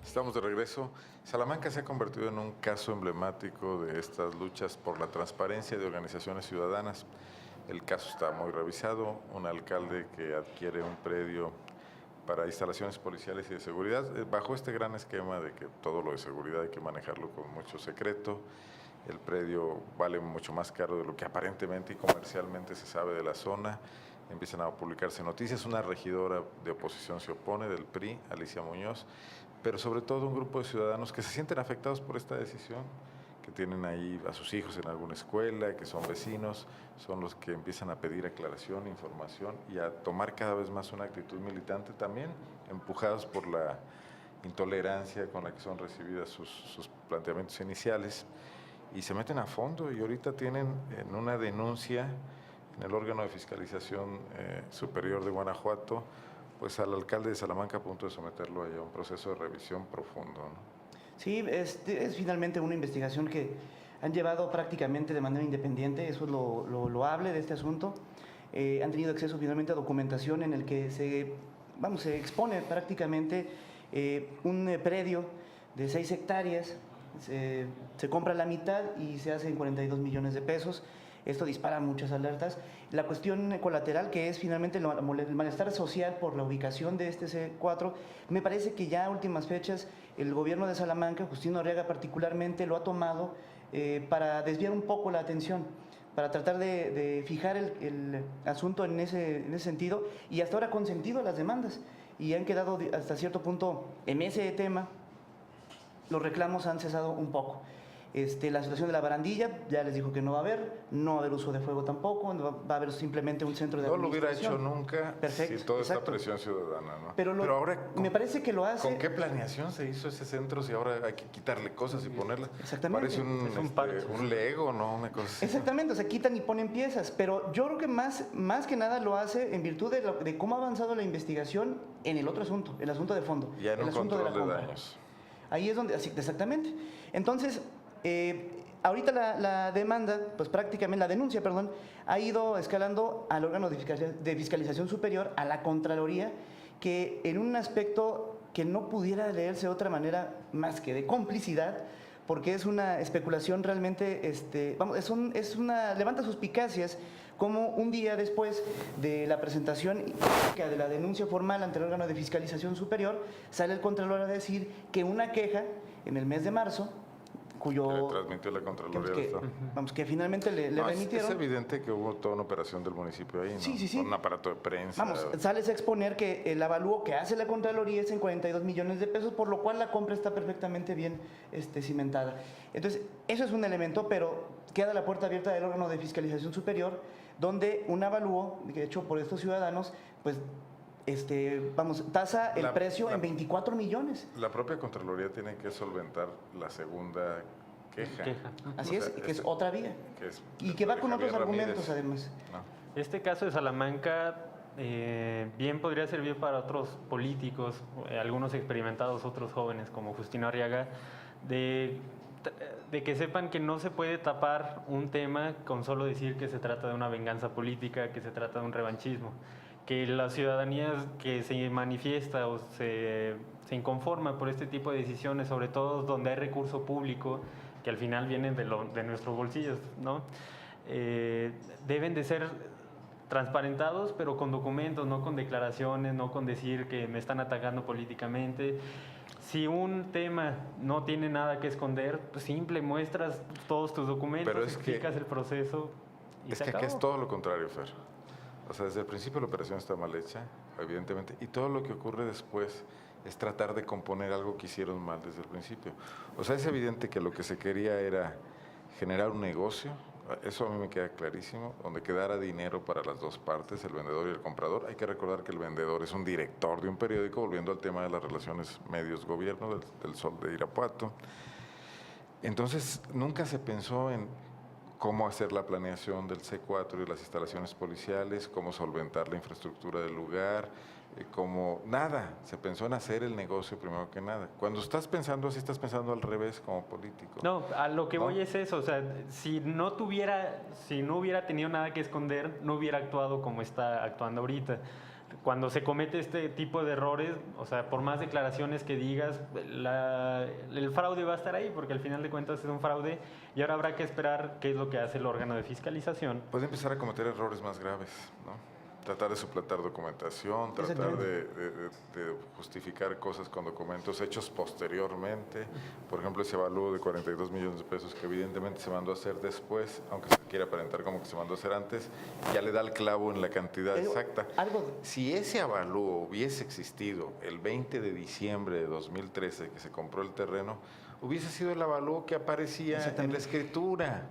Estamos de regreso. Salamanca se ha convertido en un caso emblemático de estas luchas por la transparencia de organizaciones ciudadanas. El caso está muy revisado. Un alcalde que adquiere un predio para instalaciones policiales y de seguridad, bajo este gran esquema de que todo lo de seguridad hay que manejarlo con mucho secreto. El predio vale mucho más caro de lo que aparentemente y comercialmente se sabe de la zona. Empiezan a publicarse noticias. Una regidora de oposición se opone, del PRI, Alicia Muñoz, pero sobre todo un grupo de ciudadanos que se sienten afectados por esta decisión, que tienen ahí a sus hijos en alguna escuela, que son vecinos, son los que empiezan a pedir aclaración, información y a tomar cada vez más una actitud militante también, empujados por la intolerancia con la que son recibidas sus planteamientos iniciales, y se meten a fondo y ahorita tienen en una denuncia en el órgano de fiscalización superior de Guanajuato, pues al alcalde de Salamanca a punto de someterlo a un proceso de revisión profundo, ¿no? Sí, es finalmente una investigación que han llevado prácticamente de manera independiente, eso es lo loable de este asunto. Han tenido acceso finalmente a documentación en el que se expone prácticamente un predio de 6 hectáreas, se compra la mitad y se hace en 42 millones de pesos. Esto dispara muchas alertas. La cuestión colateral, que es finalmente el malestar social por la ubicación de este C4, me parece que ya a últimas fechas el gobierno de Salamanca, Justino Arriaga particularmente, lo ha tomado para desviar un poco la atención, para tratar de fijar el asunto en ese sentido, y hasta ahora ha consentido las demandas y han quedado hasta cierto punto en ese tema. Los reclamos han cesado un poco. La situación de la barandilla, ya les dijo que no va a haber uso de fuego tampoco, va a haber simplemente un centro de No lo hubiera administración. hecho nunca. Perfecto, si toda exacto. esta presión ciudadana, ¿no? Pero ahora, me parece que lo hace. ¿con qué planeación se hizo ese centro si ahora hay que quitarle cosas y ponerlas? Exactamente. Parece un Lego, ¿no? Una cosa así. Exactamente, o sea, quitan y ponen piezas, pero yo creo que más que nada lo hace en virtud de cómo ha avanzado la investigación en el otro asunto, el asunto de fondo. Ya en el un asunto control de la compra. daños. Ahí es donde, exactamente. Entonces, ahorita la demanda, pues prácticamente la denuncia, perdón, ha ido escalando al órgano de fiscalización superior, a la Contraloría, que en un aspecto que no pudiera leerse de otra manera más que de complicidad, porque es una especulación realmente, levanta suspicacias, como un día después de la presentación de la denuncia formal ante el órgano de fiscalización superior, sale el Contralor a decir que una queja en el mes de marzo, cuyo que le transmitió la Contraloría. que finalmente le remitieron. Es evidente que hubo toda una operación del municipio ahí, ¿no? Sí. Con un aparato de prensa. Sales a exponer que el avalúo que hace la Contraloría es en 42 millones de pesos, por lo cual la compra está perfectamente bien cimentada. Entonces, eso es un elemento, pero queda la puerta abierta del órgano de fiscalización superior, donde un avalúo hecho por estos ciudadanos, pues tasa el precio en 24 millones. La propia Contraloría tiene que solventar la segunda queja. Así es, que es otra vía. Y que va con otros argumentos, además. No. Este caso de Salamanca bien podría servir para otros políticos, algunos experimentados, otros jóvenes, como Justino Arriaga, de que sepan que no se puede tapar un tema con solo decir que se trata de una venganza política, que se trata de un revanchismo. Que la ciudadanía que se manifiesta o se inconforma por este tipo de decisiones, sobre todo donde hay recurso público, que al final vienen de nuestros bolsillos, ¿no? Deben de ser transparentados, pero con documentos, no con declaraciones, no con decir que me están atacando políticamente. Si un tema no tiene nada que esconder, pues simple, muestras todos tus documentos, explicas el proceso y se acabó. Aquí es todo lo contrario, Fer. O sea, desde el principio la operación está mal hecha, evidentemente, y todo lo que ocurre después es tratar de componer algo que hicieron mal desde el principio. O sea, es evidente que lo que se quería era generar un negocio, eso a mí me queda clarísimo, donde quedara dinero para las dos partes, el vendedor y el comprador. Hay que recordar que el vendedor es un director de un periódico, volviendo al tema de las relaciones medios-gobierno del Sol de Irapuato. Entonces, nunca se pensó en cómo hacer la planeación del C4 y las instalaciones policiales, cómo solventar la infraestructura del lugar, nada. Se pensó en hacer el negocio primero que nada. Cuando estás pensando así, estás pensando al revés como político. No, a lo que voy es eso, o sea, si no hubiera tenido nada que esconder, no hubiera actuado como está actuando ahorita. cuando se comete este tipo de errores, o sea, por más declaraciones que digas, el fraude va a estar ahí, porque al final de cuentas es un fraude y ahora habrá que esperar qué es lo que hace el órgano de fiscalización. Puede empezar a cometer errores más graves, ¿no? Tratar de suplantar documentación, tratar de justificar cosas con documentos hechos posteriormente. Por ejemplo, ese avalúo de 42 millones de pesos que evidentemente se mandó a hacer después, aunque se quiera aparentar como que se mandó a hacer antes, ya le da el clavo en la cantidad exacta. Si ese avalúo hubiese existido el 20 de diciembre de 2013, que se compró el terreno, hubiese sido el avalúo que aparecía en la escritura.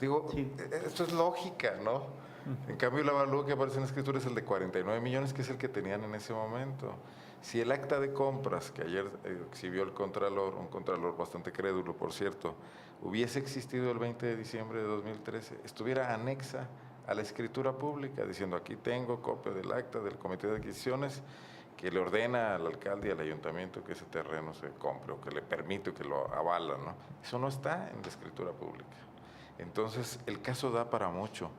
Digo, esto es lógica, ¿no? En cambio, el avalúo que aparece en la escritura es el de 49 millones, que es el que tenían en ese momento. Si el acta de compras, que ayer exhibió el Contralor, un Contralor bastante crédulo, por cierto, hubiese existido el 20 de diciembre de 2013, estuviera anexa a la escritura pública, diciendo aquí tengo copia del acta del Comité de Adquisiciones que le ordena al alcalde y al ayuntamiento que ese terreno se compre o que le permite, que lo avala, ¿no? Eso no está en la escritura pública. Entonces, el caso da para mucho.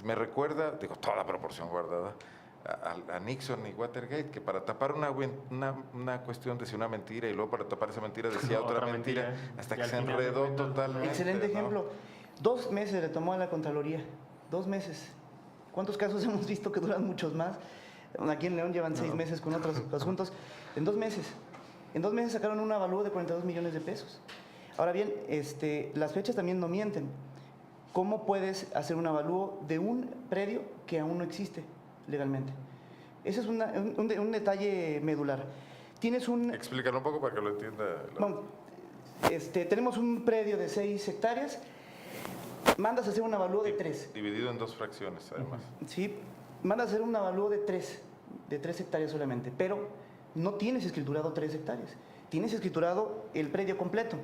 Me recuerda, digo, toda proporción guardada, a Nixon y Watergate, que para tapar una cuestión decía una mentira y luego para tapar esa mentira decía otra mentira, hasta que se enredó totalmente. Excelente ejemplo. 2 meses le tomó a la Contraloría. 2 meses. ¿Cuántos casos hemos visto que duran muchos más? Aquí en León llevan 6 meses con otros asuntos. En 2 meses. En 2 meses sacaron un avalúo de 42 millones de pesos. Ahora bien, las fechas también no mienten. ¿Cómo puedes hacer un avalúo de un predio que aún no existe legalmente? Ese es un detalle medular. Explícalo un poco para que lo entienda. Bueno, tenemos un predio de 6 hectáreas, mandas a hacer un avalúo de 3. Dividido en 2 fracciones, además. Sí, mandas a hacer un avalúo de 3 hectáreas solamente, pero no tienes escriturado 3 hectáreas. Tienes escriturado el predio completo,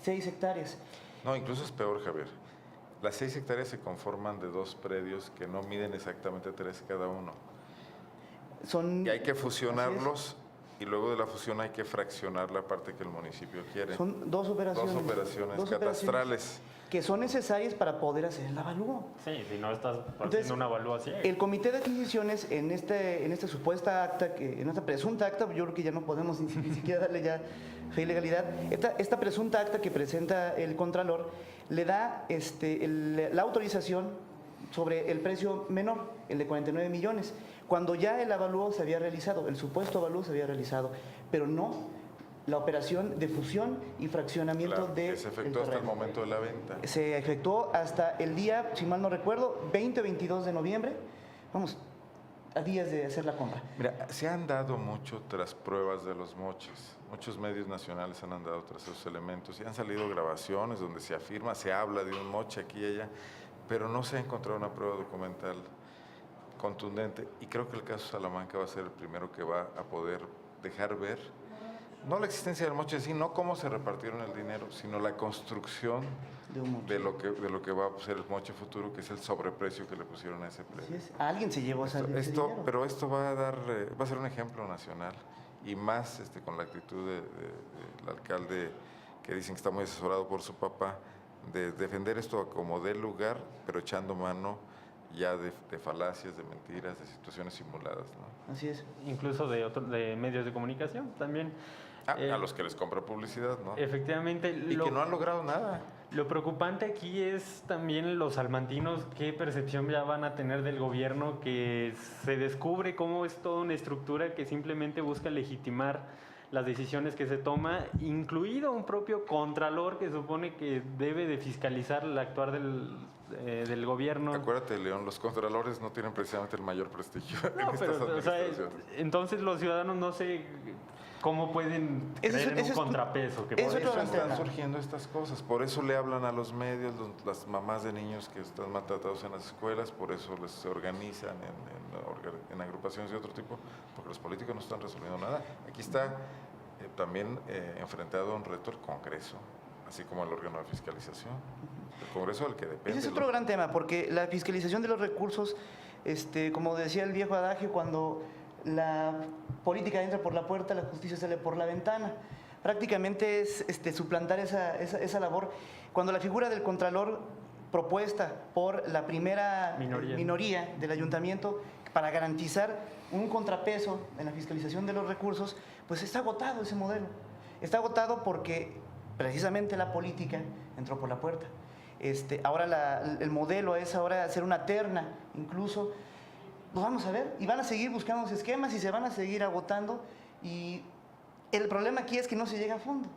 6 hectáreas. No, incluso es peor, Javier. Las 6 hectáreas se conforman de 2 predios que no miden exactamente 3 cada uno. Y hay que fusionarlos y luego de la fusión hay que fraccionar la parte que el municipio quiere. Son 2 operaciones. 2 operaciones catastrales. Que son necesarias para poder hacer el avalúo. Sí, si no estás haciendo un avalúo así. El Comité de Adquisiciones en esta supuesta acta, en esta presunta acta, yo creo que ya no podemos ni siquiera darle ya fe y legalidad, esta presunta acta que presenta el Contralor le da la autorización sobre el precio menor, el de 49 millones, cuando ya el avalúo se había realizado, el supuesto avalúo se había realizado, pero no la operación de fusión y fraccionamiento que se efectuó hasta el momento de la venta. Se efectuó hasta el día, si mal no recuerdo, 20 o 22 de noviembre, vamos, a días de hacer la compra. Mira, se han dado mucho tras pruebas de los moches. Muchos medios nacionales han andado tras esos elementos y han salido grabaciones donde se afirma, se habla de un moche aquí y allá, pero no se ha encontrado una prueba documental contundente. Y creo que el caso Salamanca va a ser el primero que va a poder dejar ver no la existencia del moche en sí, no cómo se repartieron el dinero, sino la construcción de lo que va a ser el moche futuro, que es el sobreprecio que le pusieron a ese precio. Alguien se llevó ese dinero. Pero esto va a ser un ejemplo nacional, y más con la actitud del alcalde, que dicen que está muy asesorado por su papá, de defender esto como dé lugar, pero echando mano ya de falacias, de mentiras, de situaciones simuladas, ¿no? Así es. Incluso de medios de comunicación también. A los que les compra publicidad, ¿no? Efectivamente. Y que no han logrado nada. Lo preocupante aquí es también los salmantinos, qué percepción ya van a tener del gobierno, que se descubre cómo es toda una estructura que simplemente busca legitimar las decisiones que se toma, incluido un propio contralor que supone que debe de fiscalizar el actuar del gobierno. Acuérdate, León, los contralores no tienen precisamente el mayor prestigio no, en estas administraciones. Entonces los ciudadanos no sé cómo pueden creer en un contrapeso. Por eso están surgiendo estas cosas, por eso le hablan a los medios, las mamás de niños que están maltratados en las escuelas, por eso se organizan en agrupaciones de otro tipo, porque los políticos no están resolviendo nada. Aquí está también enfrentado a un reto el Congreso, así como el órgano de fiscalización. El Congreso del que depende. Ese es otro gran tema, porque la fiscalización de los recursos, como decía el viejo adagio, cuando la política entra por la puerta, la justicia sale por la ventana. Prácticamente es suplantar esa labor. Cuando la figura del Contralor, propuesta por la primera minoría del ayuntamiento para garantizar un contrapeso en la fiscalización de los recursos, pues está agotado ese modelo. Está agotado porque precisamente la política entró por la puerta. Ahora el modelo es ahora hacer una terna, incluso, pues vamos a ver, y van a seguir buscando los esquemas y se van a seguir agotando, y el problema aquí es que no se llega a fondo.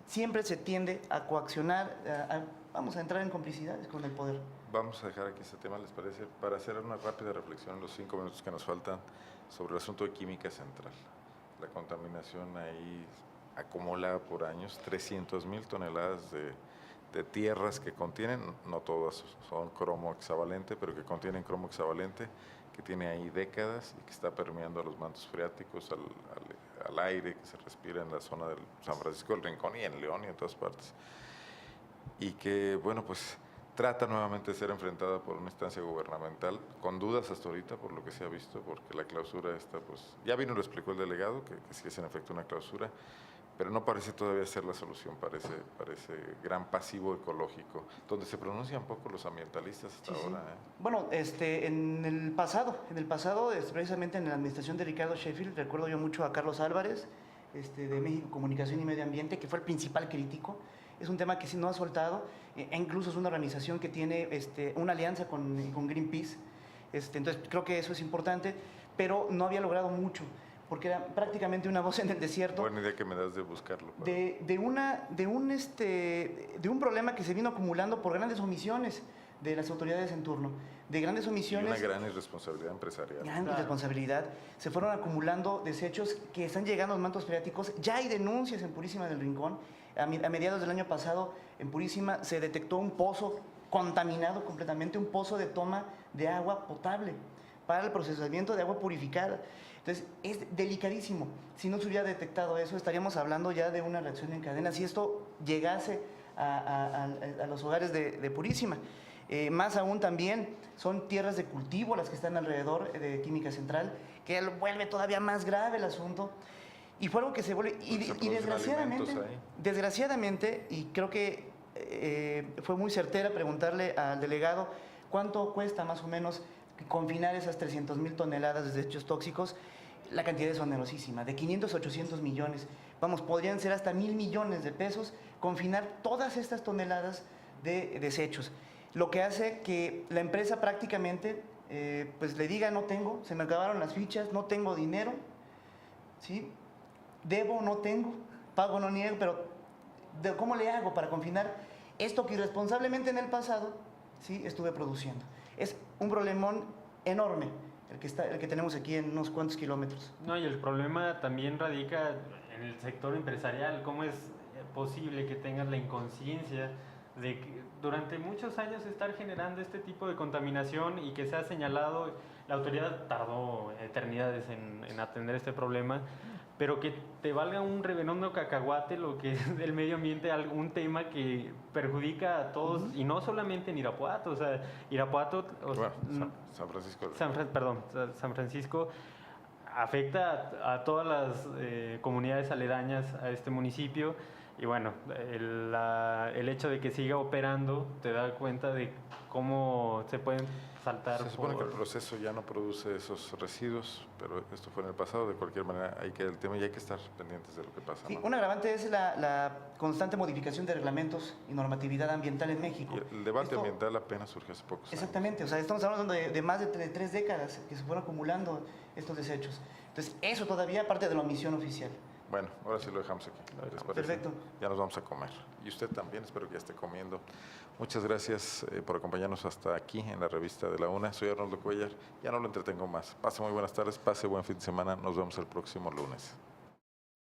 Siempre se tiende a coaccionar, vamos a entrar en complicidades con el poder. Vamos a dejar aquí este tema, ¿les parece? Para hacer una rápida reflexión en los 5 minutos que nos faltan sobre el asunto de química central. La contaminación ahí acumula por años 300,000 toneladas de tierras que contienen, no todas son cromo hexavalente, pero que contienen cromo hexavalente, que tiene ahí décadas y que está permeando a los mantos freáticos, al aire que se respira en la zona de San Francisco del Rincón y en León y en todas partes. Y que, bueno, pues trata nuevamente de ser enfrentada por una instancia gubernamental, con dudas hasta ahorita por lo que se ha visto, porque la clausura esta, pues ya vino y lo explicó el delegado, que sí es en efecto una clausura, pero no parece todavía ser la solución, parece gran pasivo ecológico, donde se pronuncian poco los ambientalistas hasta ahora. Bueno, en el pasado, precisamente en la administración de Ricardo Sheffield, recuerdo yo mucho a Carlos Álvarez, de México Comunicación y Medio Ambiente, que fue el principal crítico. Es un tema que sí no ha soltado, e incluso es una organización que tiene una alianza con Greenpeace, entonces creo que eso es importante, pero no había logrado mucho, porque era prácticamente una voz en el desierto. Buena idea que me das de buscarlo. De un problema que se vino acumulando por grandes omisiones de las autoridades en turno, de grandes omisiones. Y una gran irresponsabilidad empresarial. Gran irresponsabilidad. Se fueron acumulando desechos que están llegando a los mantos freáticos. Ya hay denuncias en Purísima del Rincón. A mediados del año pasado, en Purísima, se detectó un pozo contaminado completamente, un pozo de toma de agua potable para el procesamiento de agua purificada. Entonces, es delicadísimo. Si no se hubiera detectado eso, estaríamos hablando ya de una reacción en cadena. Si esto llegase a los hogares de Purísima. Más aún también son tierras de cultivo las que están alrededor de Química Central, que vuelve todavía más grave el asunto. Y fue algo que se vuelve... Y desgraciadamente, y creo que fue muy certera preguntarle al delegado cuánto cuesta más o menos confinar esas 300,000 toneladas de desechos tóxicos. La cantidad es onerosísima, de 500 a 800 millones. Vamos, podrían ser hasta 1,000 millones de pesos confinar todas estas toneladas de desechos. Lo que hace que la empresa prácticamente pues le diga: no tengo, se me acabaron las fichas, no tengo dinero, ¿sí? Debo, no tengo, pago, no niego, pero ¿cómo le hago para confinar esto que irresponsablemente en el pasado sí estuve produciendo? Es un problemón enorme el que tenemos aquí en unos cuantos kilómetros. No, y el problema también radica en el sector empresarial. ¿Cómo es posible que tengas la inconsciencia de que durante muchos años estar generando este tipo de contaminación y que se ha señalado? La autoridad tardó eternidades en atender este problema, pero que te valga un reverendo cacahuate lo que es del medio ambiente, algún tema que perjudica a todos, y no solamente en Irapuato. O sea, Irapuato, San Francisco. San Francisco afecta a todas las comunidades aledañas a este municipio. Y bueno, el hecho de que siga operando te da cuenta de cómo se pueden saltar. Se supone que el proceso ya no produce esos residuos, pero esto fue en el pasado. De cualquier manera, hay que el tema y hay que estar pendientes de lo que pasa. Sí, ¿no? un agravante es la constante modificación de reglamentos y normatividad ambiental en México. Y el debate ambiental apenas surgió hace pocos años. Exactamente, o sea, estamos hablando de más de 3 décadas que se fueron acumulando estos desechos. Entonces, eso todavía parte de la omisión oficial. Bueno, ahora sí lo dejamos aquí. ¿Les parece? Perfecto. Ya nos vamos a comer. Y usted también, espero que ya esté comiendo. Muchas gracias por acompañarnos hasta aquí en la revista de la UNA. Soy Arnoldo Cuellar. Ya no lo entretengo más. Pase muy buenas tardes, pase buen fin de semana. Nos vemos el próximo lunes.